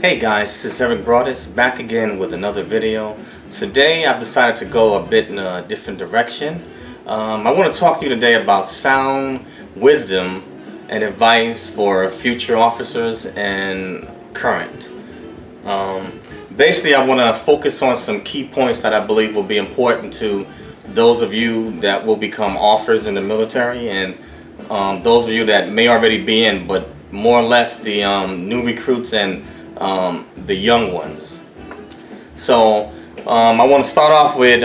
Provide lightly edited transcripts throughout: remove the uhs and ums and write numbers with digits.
Hey guys, this is Eric Broadus back again with another video. Today I've decided to go a bit in a different direction. I want to talk to you today about sound wisdom and advice for future officers and current. Basically I want to focus on some key points that I believe will be important to those of you that will become officers in the military and those of you that may already be in, but more or less the new recruits and the young ones. So I want to start off with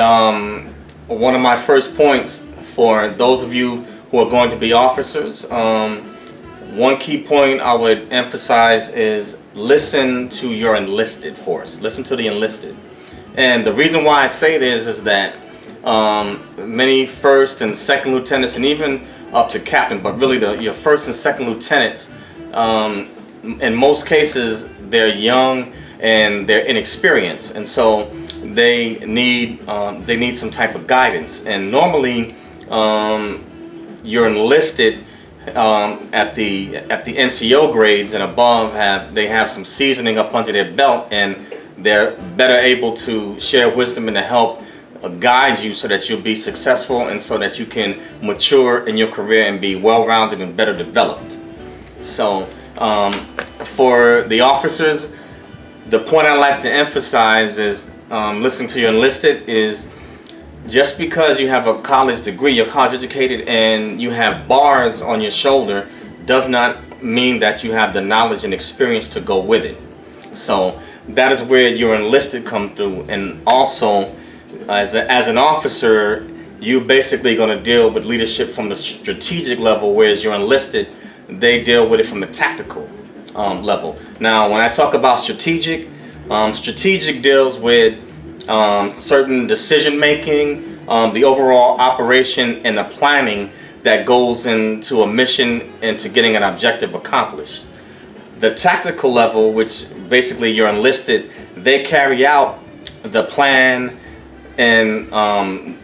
one of my first points for those of you who are going to be officers. One key point I would emphasize is listen to your enlisted force. Listen to the enlisted. And the reason why I say this is that many first and second lieutenants, and even up to captain, but really your first and second lieutenants, in most cases they're young and they're inexperienced, and so they need some type of guidance. And normally you're enlisted at the NCO grades and above they have some seasoning up under their belt, and they're better able to share wisdom and to help guide you so that you'll be successful and so that you can mature in your career and be well-rounded and better developed. So for the officers, the point I like to emphasize is listening to your enlisted is just because you have a college degree, you're college educated, and you have bars on your shoulder does not mean that you have the knowledge and experience to go with it. So that is where your enlisted come through. And also as an officer, you're basically going to deal with leadership from the strategic level, whereas your enlisted, they deal with it from the tactical level. Now when I talk about strategic deals with certain decision making, the overall operation and the planning that goes into a mission and to getting an objective accomplished. The tactical level, which basically you're enlisted, they carry out the plan and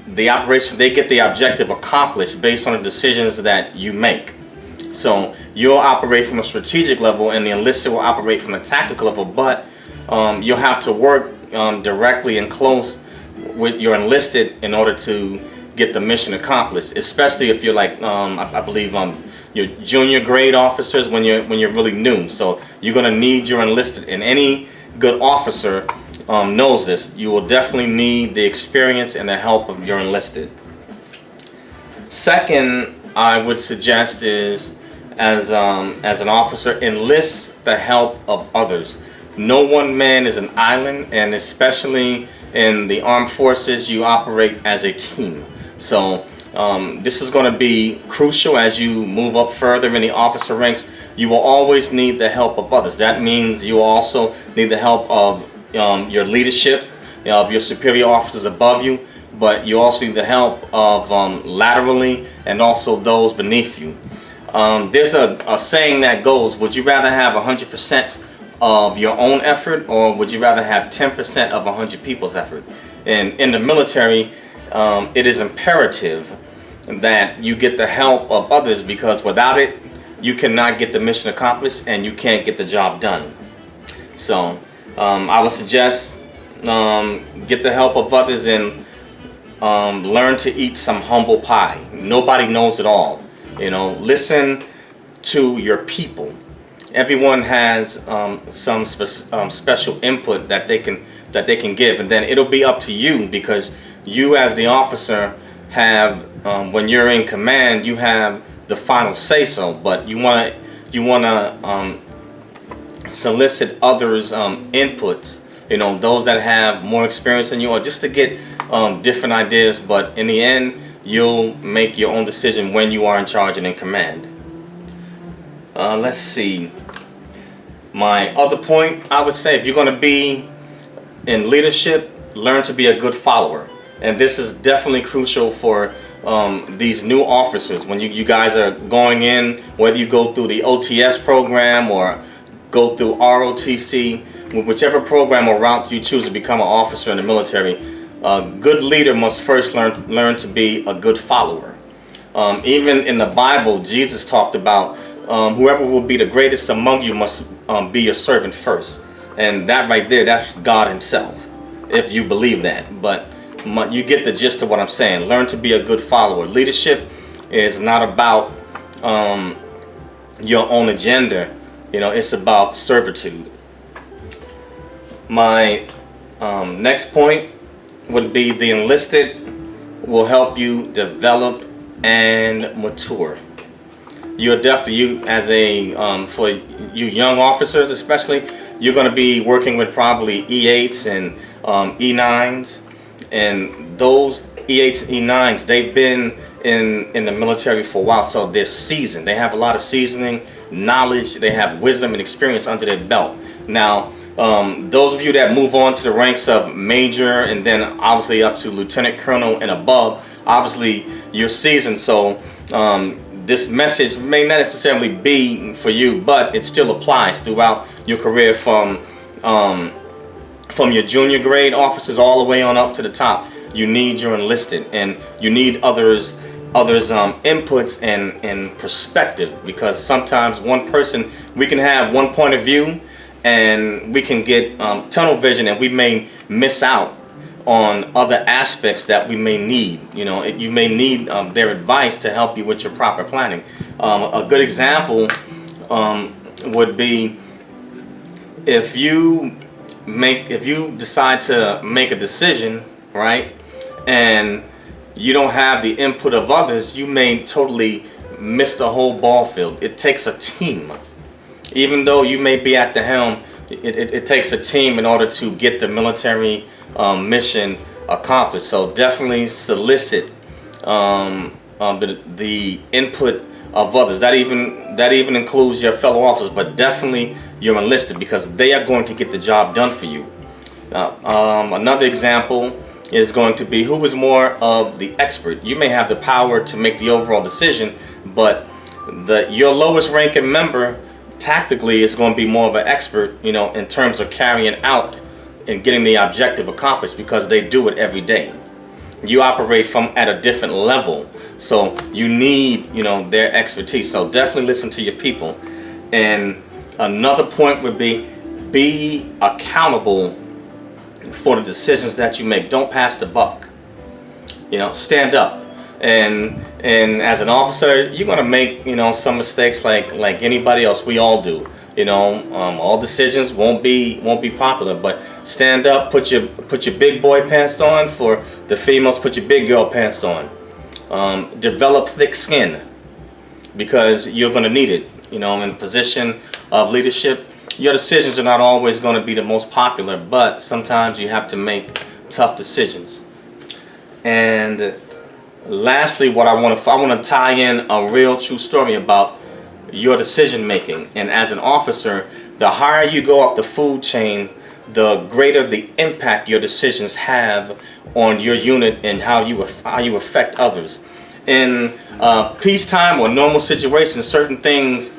the operation, they get the objective accomplished based on the decisions that you make. So you'll operate from a strategic level and the enlisted will operate from a tactical level, but you'll have to work directly and close with your enlisted in order to get the mission accomplished, especially if you're like I believe your junior grade officers when you're really new. So you're going to need your enlisted, and any good officer knows this. You will definitely need the experience and the help of your enlisted. Second, I would suggest is as an officer, enlist the help of others. No one man is an island, and especially in the armed forces, you operate as a team. So this is going to be crucial as you move up further in the officer ranks. You will always need the help of others. That means you also need the help of your leadership, of your superior officers above you, but you also need the help of laterally and also those beneath you. There's a saying that goes, would you rather have 100% of your own effort, or would you rather have 10% of 100 people's effort? And in the military, it is imperative that you get the help of others, because without it, you cannot get the mission accomplished and you can't get the job done. So I would suggest get the help of others and learn to eat some humble pie. Nobody knows it all. You know, listen to your people. Everyone has some special input that they can give, and then it'll be up to you, because you as the officer have when you're in command, you have the final say so. But you want to solicit others' inputs. You know, those that have more experience than you, or just to get different ideas. But in the end, you'll make your own decision when you are in charge and in command. Let's see. My other point, I would say, if you're going to be in leadership, learn to be a good follower. And this is definitely crucial for these new officers. When you guys are going in, whether you go through the OTS program or go through ROTC, whichever program or route you choose to become an officer in the military, a good leader must first learn to be a good follower. Even in the Bible, Jesus talked about whoever will be the greatest among you must be your servant first. and that right there, that's God himself, if you believe that. But you get the gist of what I'm saying. Learn to be a good follower. Leadership is not about your own agenda. It's about servitude. My next point would be the enlisted will help you develop and mature. You're definitely, for you young officers especially, you're going to be working with probably E8s and E9s, and those E8s and E9s, they've been in the military for a while, so they're seasoned. They have a lot of seasoning, knowledge, they have wisdom and experience under their belt. Now, those of you that move on to the ranks of major and then obviously up to lieutenant colonel and above, obviously you're seasoned, so this message may not necessarily be for you, but it still applies throughout your career from your junior grade officers all the way on up to the top. You need your enlisted, and you need others inputs and perspective, because sometimes one person, we can have one point of view and we can get tunnel vision, and we may miss out on other aspects that we may need. You may need their advice to help you with your proper planning. A good example would be if you decide to make a decision, right, and you don't have the input of others, you may totally miss the whole ball field. It takes a team. Even though you may be at the helm, it takes a team in order to get the military mission accomplished. So definitely solicit the input of others. That even includes your fellow officers, but definitely your enlisted, because they are going to get the job done for you. Another example is going to be who is more of the expert. You may have the power to make the overall decision, but your lowest ranking member tactically is going to be more of an expert, in terms of carrying out and getting the objective accomplished, because they do it every day. You operate from at a different level, so you need their expertise. So definitely listen to your people. And another point would be accountable for the decisions that you make. Don't pass the buck. Stand up. And as an officer, you're gonna make some mistakes like anybody else. We all do. All decisions won't be popular, but stand up. Put your big boy pants on. For the females, put your big girl pants on. Develop thick skin, because you're gonna need it. In position of leadership, your decisions are not always going to be the most popular, but sometimes you have to make tough decisions. And lastly, what I want to tie in a real true story about your decision making. And as an officer, the higher you go up the food chain, the greater the impact your decisions have on your unit and how you affect others. In peacetime or normal situations, certain things,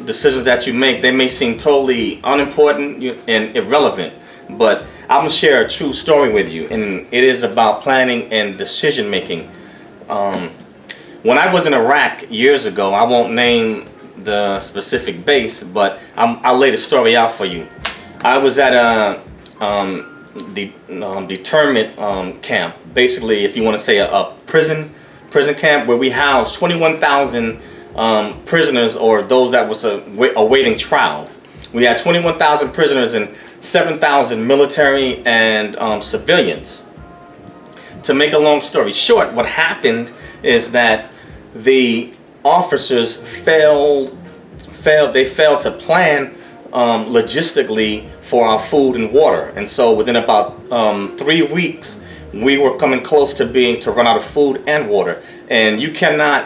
decisions that you make, they may seem totally unimportant and irrelevant, but I'm gonna share a true story with you, and it is about planning and decision making. When I was in Iraq years ago, I won't name the specific base, but I'll lay the story out for you. I was at a deterrent camp, basically, if you want to say a prison camp, where we housed 21,000 prisoners, or those that was awaiting trial. We had 21,000 prisoners and 7,000 military and civilians. To make a long story short, what happened is that the officers failed to plan logistically for our food and water, and so within about 3 weeks we were coming close to run out of food and water. And you cannot,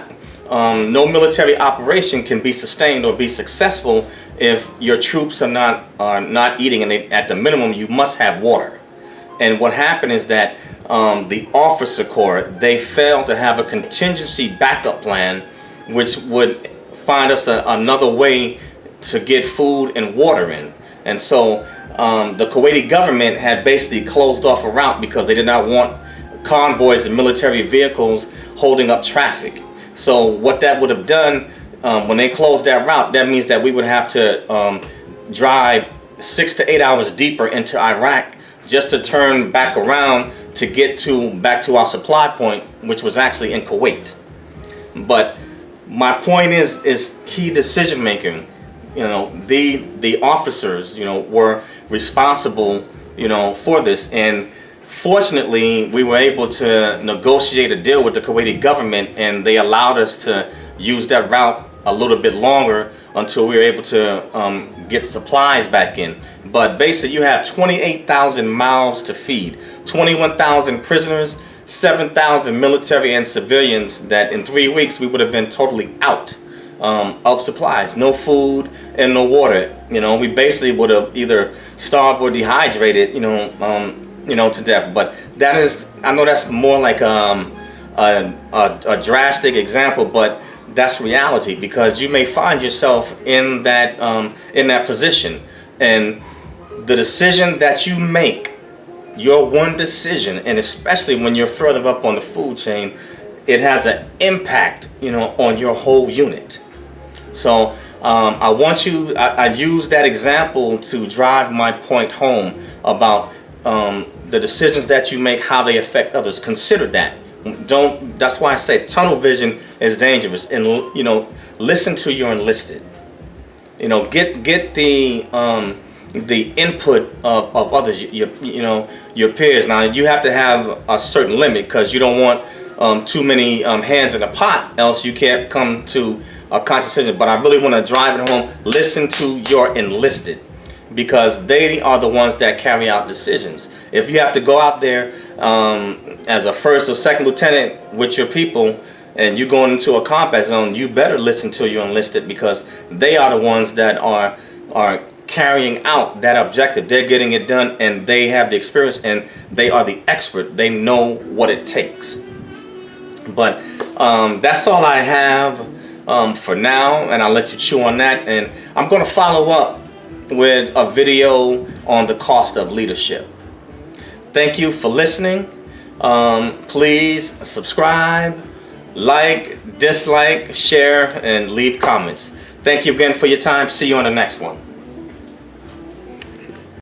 no military operation can be sustained or be successful if your troops are not eating, and at the minimum you must have water. And what happened is that the officer corps, they failed to have a contingency backup plan, which would find us another way to get food and water in. And so the Kuwaiti government had basically closed off a route because they did not want convoys and military vehicles holding up traffic. So what that would have done, when they closed that route, that means that we would have to drive 6 to 8 hours deeper into Iraq just to turn back around to get back to our supply point, which was actually in Kuwait. But my point is key decision making. The officers, were responsible, for this, and fortunately we were able to negotiate a deal with the Kuwaiti government, and they allowed us to use that route a little bit longer until we were able to get supplies back in. But basically you have 28,000 mouths to feed, 21,000 prisoners, 7,000 military and civilians that in 3 weeks we would have been totally out of supplies. No food and no water. We basically would have either starved or dehydrated, to death. But that is, I know that's more like a drastic example, but that's reality, because you may find yourself in that position, and the decision that you make, your one decision, and especially when you're further up on the food chain, it has an impact, on your whole unit. So I use that example to drive my point home about the decisions that you make, how they affect others. Consider that. That's why I say tunnel vision is dangerous. And listen to your enlisted. Get the input of others, your peers. Now you have to have a certain limit, because you don't want too many hands in the pot, else you can't come to a conscious decision. But I really want to drive it home. Listen to your enlisted, because they are the ones that carry out decisions. If you have to go out there as a first or second lieutenant with your people, and you're going into a combat zone, you better listen to your enlisted, because they are the ones that are carrying out that objective. They're getting it done, and they have the experience, and they are the expert. They know what it takes. But that's all I have for now, and I'll let you chew on that. And I'm going to follow up with a video on the cost of leadership. Thank you for listening. Please subscribe, like, dislike, share, and leave comments. Thank you again for your time. See you on the next one.